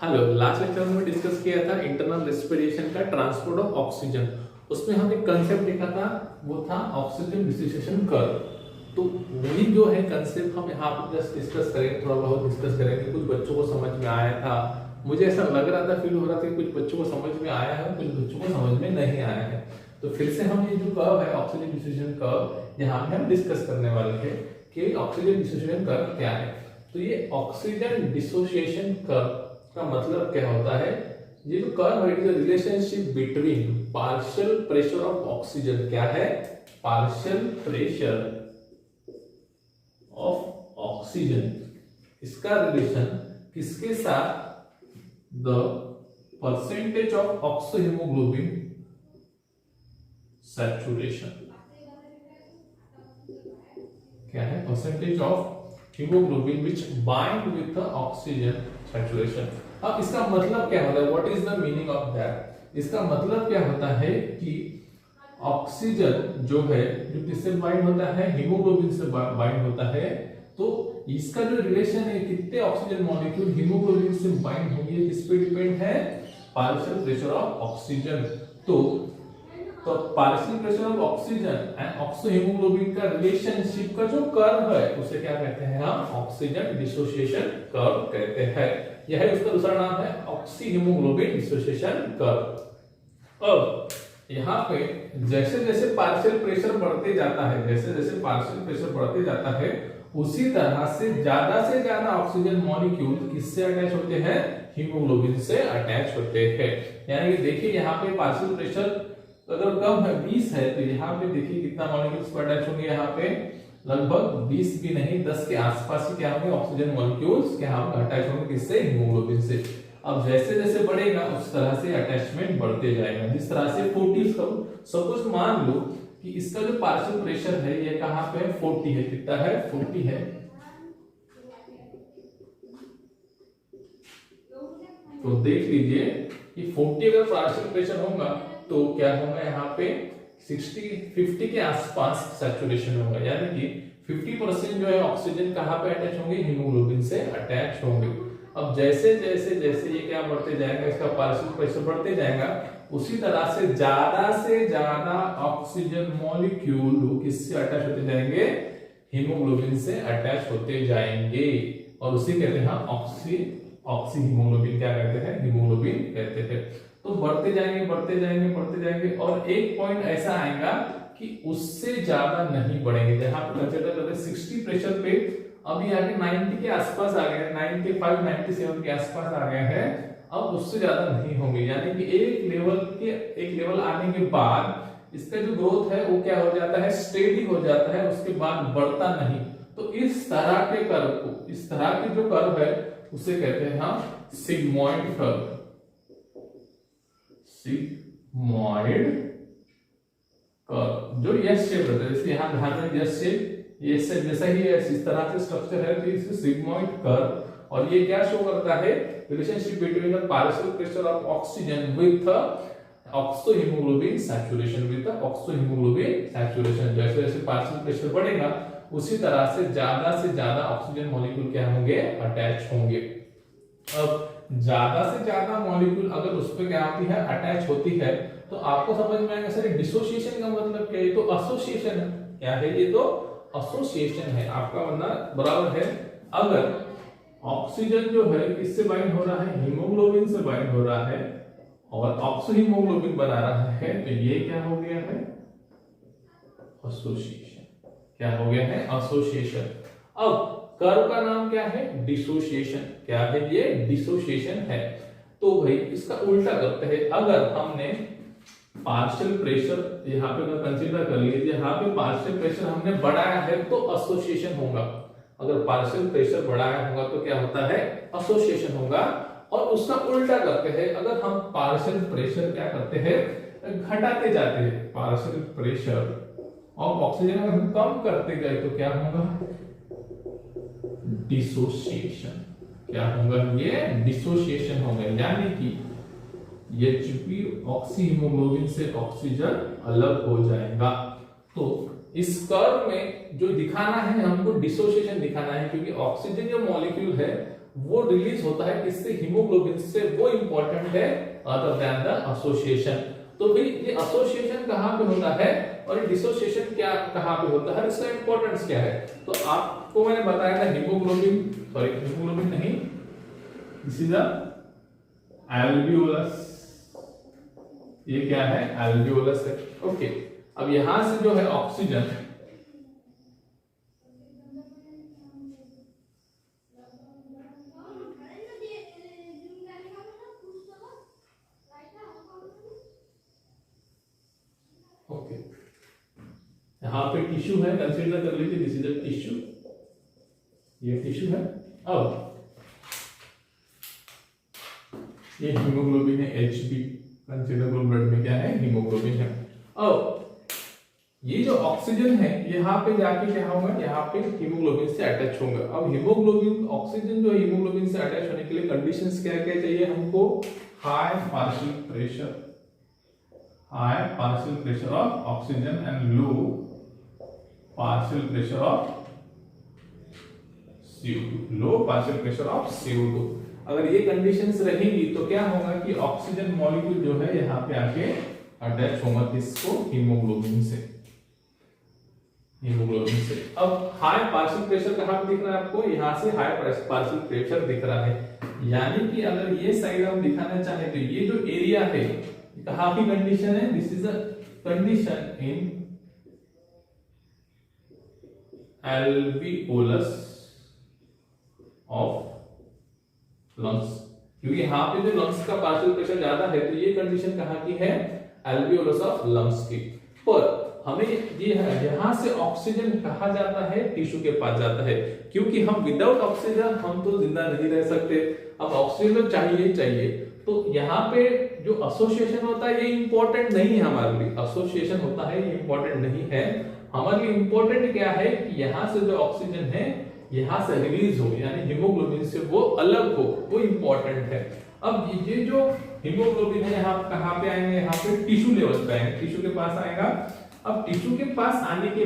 Hello, last lecture में discuss किया था इंटरनल रेस्पिरेशन का ट्रांसपोर्ट ऑफ ऑक्सीजन। उसमें हम एक कंसेप्ट देखा था, वो था ऑक्सीजन डिसोसिएशन कर्व। तो वही जो है कंसेप्ट हम यहाँ पर जस्ट डिस्कस करेंगे, थोड़ा बहुत डिस्कस करेंगे। कुछ बच्चों को समझ में आया था, मुझे ऐसा लग रहा था, फील हो रहा था कि कुछ बच्चों को समझ में आया है, कुछ बच्चों को समझ में नहीं आया है। तो फिर से हम ये जो कर्व है ऑक्सीजन डिसोसिएशन कर्व, यहाँ पे हम डिस्कस करने वाले थे कि ऑक्सीजन डिसोसिएशन कर्व क्या है। तो ये ऑक्सीजन डिसोसिएशन कर्व का मतलब क्या होता है? ये जो कर्व है, it is relationship between partial pressure of oxygen. क्या है? Partial pressure of oxygen. इसका रिलेशन किसके साथ? The percentage of oxyhaemoglobin saturation. क्या है? Percentage of haemoglobin which bind with the oxygen saturation. अब इसका मतलब क्या होता है? What is the meaning of that? इसका मतलब क्या होता है कि ऑक्सीजन जो है, जो किससे बाइंड होता है? हीमोग्लोबिन से बाइंड होता है। तो इसका जो रिलेशन है, कितने ऑक्सीजन मॉलिक्यूल हीमोग्लोबिन से बाइंड होंगे, किस पे डिपेंड है? Partial pressure of oxygen. तो partial pressure of oxygen and oxyhaemoglobin का रिलेशनशिप का जो कर्व है, उसे क्या कहते हैं? हम ऑक्सीजन डिसोसिएशन कर्व कहते हैं। यह उसका दूसरा नाम है ऑक्सीहीमोग्लोबिन डिसोसिएशन कर्व। अब यहाँ पे जैसे जैसे पार्शियल प्रेशर बढ़ते जाता है, जैसे जैसे पार्शियल प्रेशर बढ़ते जाता है, उसी तरह से ज्यादा ऑक्सीजन मॉलिक्यूल किससे अटैच होते हैं? हीमोग्लोबिन से अटैच होते हैं। यानी कि देखिए, यहाँ पे पार्शियल प्रेशर अगर कम है, 20 है, तो यहाँ पे देखिए कितना मॉलिक्यूल्स पर अटैच होंगे। यहाँ पे लगभग 20 भी नहीं, 10 के आसपास ही क्या होंगे? ऑक्सीजन मॉलिक्यूल्स क्या होंगे? अटैच होंगे किससे? हीमोग्लोबिन से। अब जैसे जैसे बढ़ेगा उस तरह से अटैचमेंट बढ़ते जाएगा। जिस तरह से 40, सपोज मान लो कि इसका जो पार्शियल प्रेशर है ये कहाँ पे है? 40 है। कितना है? 40 है। तो देख लीजिए कि 40 अगर पार्शियल प्रेशर होगा तो क्या होगा? यहाँ पे 50 के आसपास सैचुरेशन होगा। यानी कि 50% जो है ऑक्सीजन कहाँ पे अटैच होंगे? हीमोग्लोबिन से अटैच होंगे। अब जैसे जैसे जैसे ये क्या बढ़ते जाएगा, इसका पार्शियल प्रेशर बढ़ते जाएगा, उसी तरह से ज्यादा ऑक्सीजन मॉलिक्यूल किससे अटैच होते जाएंगे? हीमोग्लोबिन से अटैच होते जाएंगे। और उसी कहते हैं ऑक्सी हीमोग्लोबिन। क्या कहते हैं? हीमोग्लोबिन कहते हैं। तो बढ़ते जाएंगे और एक पॉइंट ऐसा आएगा कि उससे ज्यादा नहीं बढ़ेंगे। जहां पे कंसीडर करते हैं 60 प्रेशर पे, अभी आके 90 के आसपास आ गए, 95 97 के आसपास आ गए हैं। अब उससे ज्यादा नहीं होंगे। यानी कि एक लेवल आने के बाद इसका जो ग्रोथ है वो क्या हो जाता है? स्टेडी हो जाता है, उसके बाद बढ़ता नहीं। तो इस तरह के कर्व को, इस तरह के जो कर्व है उसे कहते हैं हम सिग्मॉइड कर्व। सिग्मॉइड कर्व जो एस शेप रहता है, जैसे यहां ध्यान में एस शेप, ये शेप जैसा ही है, इस तरह से स्ट्रक्चर है, तो इसे सिग्मॉइड कर्व। और ये क्या शो करता है? Relationship between the partial pressure of oxygen with oxyhaemoglobin saturation, with oxyhaemoglobin saturation. जैसे जैसे पार्शियल प्रेशर बढ़ेगा उसी तरह से ज्यादा ऑक्सीजन मॉलिक्यूल क्या होंगे? अटैच होंगे। अब ज्यादा से ज्यादा मॉलिक्यूल अगर उस पर क्या होती है? अटैच होती है, तो आपको समझ में आएगा सर डिसोसिएशन का मतलब क्या है? ये तो एसोसिएशन है। क्या है? ये तो एसोसिएशन है। आपका मतलब बराबर है। अगर ऑक्सीजन जो है किससे बाइंड हो रहा है? हीमोग्लोबिन से बाइंड हो रहा है और ऑक्सीहीमोग्लोबिन बना रहा है, तो ये क्या हो गया है? एसोसिएशन। क्या हो गया है? एसोसिएशन। अब कर्व का नाम क्या है? डिसोसिएशन। क्या है? ये डिसोसिएशन है। तो भाई इसका उल्टा करते हैं। अगर हमने पार्शियल प्रेशर यहाँ पे कंसीडर कर लीजिए, यहाँ पे पार्शियल प्रेशर हमने बढ़ाया है तो एसोसिएशन होगा। अगर पार्शियल प्रेशर बढ़ाया होगा तो क्या होता है? एसोसिएशन होगा। और उसका उल्टा करते हैं, अगर हम पार्शियल प्रेशर क्या करते हैं? घटाते जाते हैं। पार्शियल प्रेशर ऑफ ऑक्सीजन अगर हम कम करते गए तो क्या होगा? डिसोसिएशन। क्या होगा? ये डिसोसिएशन होगा। यानी कि Hp ऑक्सीहीमोग्लोबिन से ऑक्सीजन अलग हो जाएगा। तो इस कर्व में जो दिखाना है हमको, डिसोसिएशन दिखाना है, क्योंकि ऑक्सीजन जो मॉलिक्यूल है वो रिलीज होता है किससे, हीमोग्लोबिन से, वो इंपॉर्टेंट है अदर देन द एसोसिएशन। तो भाई ये एसोसिएशन कहां पे होता है और ये डिसोसिएशन क्या कहां पे होता है, इसका इंपॉर्टेंस क्या है। तो आपको मैंने बताया था हीमोग्लोबिन नहीं, दिस इज द एल्वियोलस, ये क्या है, एल्वियोलस है। ओके, अब यहां से जो है ऑक्सीजन यहाँ पे टिश्यू है, कंसीडर कर लीजिए, दिस इज अ टिश्यू, ये टिश्यू है। अब ये हीमोग्लोबिन है, Hb, कंसीडर करो ब्लड में क्या है, हीमोग्लोबिन है। अब ये जो ऑक्सीजन है यहाँ पे जाके क्या होगा, यहाँ पे हीमोग्लोबिन से अटैच होगा। अब हीमोग्लोबिन, ऑक्सीजन जो हीमोग्लोबिन से अटैच होने के लिए कंडीशंस क्या क्या चाहिए हमको, high partial pressure of oxygen and low partial pressure of CO2, low partial pressure of CO2। अगर ये कंडीशंस रहेंगी तो क्या होगा कि ऑक्सीजन मॉलिक्यूल जो है यहाँ पे आके अटैच होगा किसको, हीमोग्लोबिन से। अब हाई पार्शियल प्रेशर कहां पे दिख रहा है आपको, यहाँ से हाई पार्शियल प्रेशर दिख रहा है। यानी कि अगर ये साइड हम दिखाना चाहे तो ये जो एरिया है कहां की कंडीशन है, this is a condition in alveolus of lungs, क्योंकि यहाँ पे जो लंग्स का पार्शियल प्रेशर ज्यादा है तो ये कंडीशन कहाँ की है, alveolus ऑफ लंग्स की। पर हमें ये है यहाँ से ऑक्सीजन कहाँ जाता है, टिश्यू के पास जाता है, क्योंकि हम विदाउट ऑक्सीजन हम तो जिंदा नहीं रह सकते। अब ऑक्सीजन तो चाहिए, तो यहाँ पे जो एसोसिएशन होता है ये इंपॉर्टेंट नहीं है हमारे लिए, एसोसिएशन होता है ये इंपॉर्टेंट नहीं है हमारे लिए। इंपॉर्टेंट क्या है कि यहाँ से जो ऑक्सीजन है यहाँ से रिलीज हो, यानी हीमोग्लोबिन से वो अलग हो, वो इंपॉर्टेंट है। अब ये जो हीमोग्लोबिन है यहाँ कहाँ पे आएंगे, यहाँ पे टिश्यू लेवल पे आएंगे, टिश्यू के पास आएगा। अब टिश्यू के पास आने के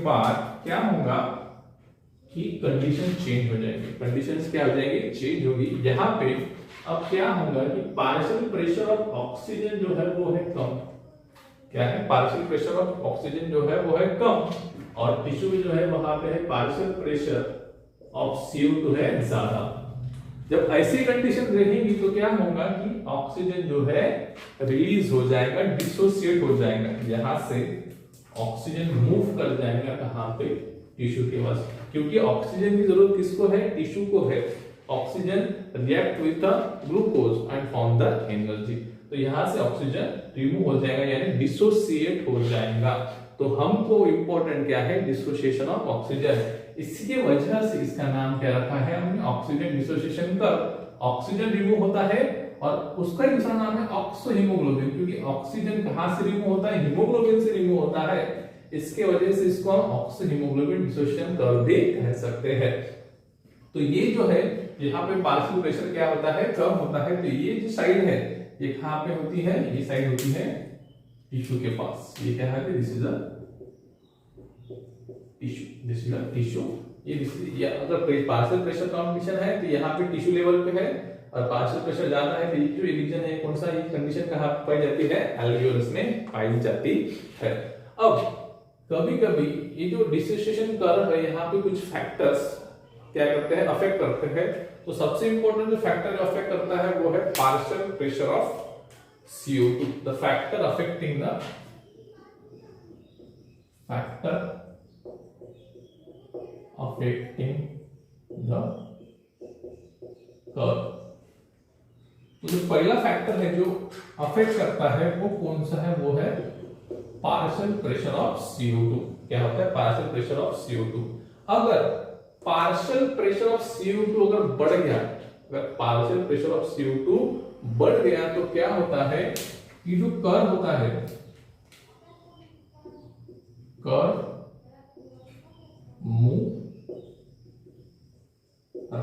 बाद क्या होगा कि कंडीशन चेंज हो जाएगी। कंडीशंस क्या हो जाएंगी, चेंज होगी। यहाँ पे अब क्या होगा कि पार्शियल प्रेशर ऑफ ऑक्सीजन जो है वो है कम, क्या है, पार्शियल प्रेशर ऑफ ऑक्सीजन जो है वो है कम, और टिश्यू में जो है वहां पे है पार्शियल प्रेशर ऑफ CO2 है ज्यादा। जब ऐसी कंडीशन रहेगी तो क्या होगा कि ऑक्सीजन जो है रिलीज हो जाएगा, डिसोसिएट हो जाएगा, यहां से ऑक्सीजन मूव कर जाएगा कहां पे, टिश्यू के पास, क्योंकि ऑक्सीजन की जरूरत किसको है, टिश्यू को है। Oxygen react with the glucose and form the energy, तो यहां से ऑक्सीजन रिमूव हो जाएगा यानी डिसोसिएट हो जाएगा। तो हमको इंपॉर्टेंट क्या है, डिसोसिएशन ऑफ ऑक्सीजन। इसकी वजह से इसका नाम क्या रखा है हमने, ऑक्सीजन डिसोसिएशन कर। ऑक्सीजन रिमूव होता है और उसका दूसरा नाम है ऑक्सोहीमोग्लोबिन, क्योंकि ऑक्सीजन कहां से रिमूव होता है, हीमोग्लोबिन से रिमूव होता है। इसके वजह से इसको हम ऑक्सोहीमोग्लोबिन डिसोसिएशन कर भी कह सकते हैं। तो ये जो है यहाँ पे पार्शियल प्रेशर क्या होता है, कम होता है। तो ये जो साइड है ये कहां पे होती है, ये साइड होती है टिश्यू के पास। ये क्या है, दिस इज अ टिश्यू, ये अगर पार्शियल प्रेशर कंडीशन है तो यहाँ पे टिश्यू लेवल पे है, और पार्शियल प्रेशर ज्यादा है तो ये जो रीजन है कौन सा, ये कंडीशन कहां पाई जाती है, एल्वियोलस में पाई जाती है। अब कभी कभी ये जो डिसोसिएशन कर्व है यहाँ पे कुछ फैक्टर्स क्या करते हैं, अफेक्ट करते हैं। तो सबसे इंपॉर्टेंट जो फैक्टर अफेक्ट करता है वो है partial pressure of CO2, the factor affecting the curve. तो जो पहला फैक्टर है जो अफेक्ट करता है वो कौन सा है, वो है पार्शियल प्रेशर ऑफ CO2। क्या होता है, पार्शियल प्रेशर ऑफ CO2। अगर पार्शियल प्रेशर ऑफ CO2 अगर बढ़ गया, अगर पार्शियल प्रेशर ऑफ CO2 बढ़ गया तो क्या होता है कि जो कर्व होता है, curve move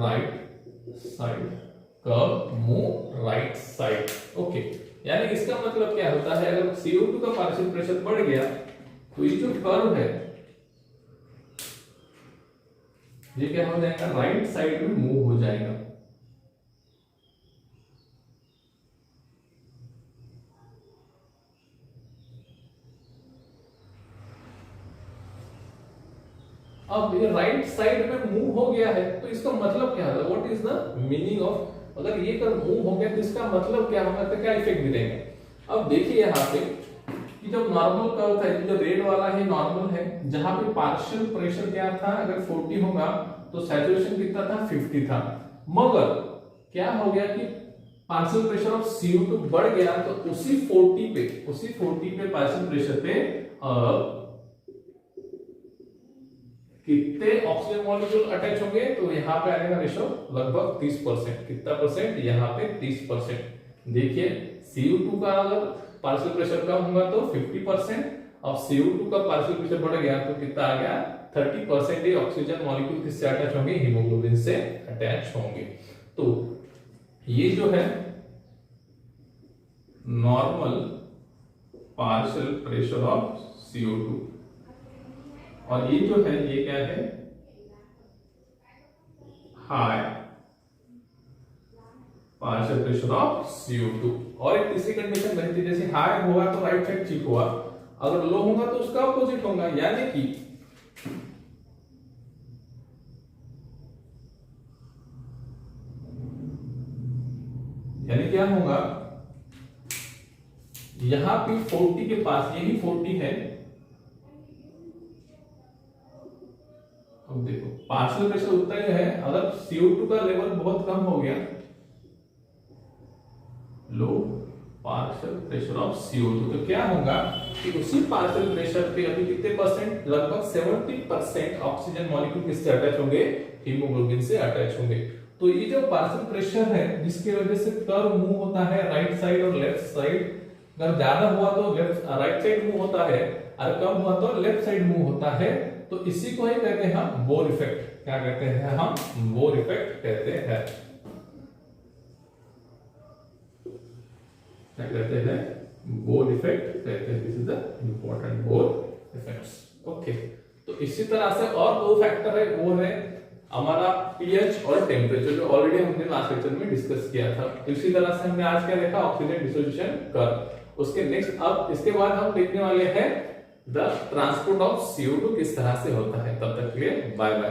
right side, curve move right side. Okay, यानी इसका मतलब क्या होता है, अगर CO2 का पार्शियल प्रेशर बढ़ गया तो ये जो कर्व है ये क्या हो जाएगा, राइट साइड में मूव हो जाएगा। अब ये राइट साइड में मूव हो गया है तो इसका मतलब क्या है, what is the meaning of, अगर ये कर मूव हो गया तो इसका मतलब क्या होगा, तो क्या इफेक्ट मिलेंगे। अब देखिए यहाँ पे कि जब नॉर्मल कर्व था, जो रेड वाला है नॉर्मल है, जहां पे पार्शियल प्रेशर क्या था, अगर 40 होगा तो सैचुरेशन कितना था, 50 था। मगर क्या हो गया कि पार्शियल प्रेशर ऑफ CO2 बढ़ गया, तो उसी 40 पे पार्शियल प्रेशर पे कितने ऑक्सीजन मॉलिक्यूल अटैच होंगे, तो यहाँ पे आने का रेशो लगभग 30%। कितना परसेंट, यहाँ पे 30%। देखिए CO2 का अगर पार्शियल प्रेशर कम होगा तो 50%, अब CO2 का पार्शियल प्रेशर बढ़ गया तो कितना आ गया, 30% ऑक्सीजन मॉलिक्यूल किससे अटैच होंगे, हीमोग्लोबिन से अटैच होंगे। तो ये जो है normal partial pressure of CO2, और ये जो है ये क्या है, high partial pressure of CO2। और एक तीसरी कंडीशन बनी थी, जैसे हाई होगा तो राइट साइड चीप होगा, अगर लो होगा तो उसका अपोजिट होगा, यानी क्या होगा, यहां पे 40 के पास, यही 40 है, अब देखो पार्शियल प्रेशर उतना ही है, अगर CO2 का लेवल बहुत कम हो गया, लो पार्शियल प्रेशर ऑफ CO2, तो क्या होगा कि उसी पार्शियल प्रेशर पे अभी कितने परसेंट, लगभग 70% ऑक्सीजन मॉलिक्यूल किससे अटैच होंगे, हीमोग्लोबिन से अटैच होंगे। तो ये जो पार्शियल प्रेशर है जिसकी वजह से कर्व मूव होता है राइट साइड और लेफ्ट साइड, अगर ज्यादा हुआ तो राइट साइड मूव होता है, और कम हुआ तो लेफ्ट साइड मूव होता है, तो इसी को ही कहते हैं हम बोर इफेक्ट। क्या कहते हैं हम, बोर इफेक्ट कहते हैं। क्या कहते हैं, बोर इफेक्ट कहते हैं। This is the important bore effects. Okay, तो इसी तरह से और दो फैक्टर है, वो है हमारा पीएच और टेम्परेचर, जो ऑलरेडी हमने लास्ट लेक्चर में डिस्कस किया था। इसी तरह से हमने आज क्या देखा, ऑक्सीजन डिसोसिएशन कर्व। उसके नेक्स्ट, अब इसके बाद हम देखने वाले हैं द ट्रांसपोर्ट ऑफ CO2 किस तरह से होता है। तब तक के लिए बाय बाय।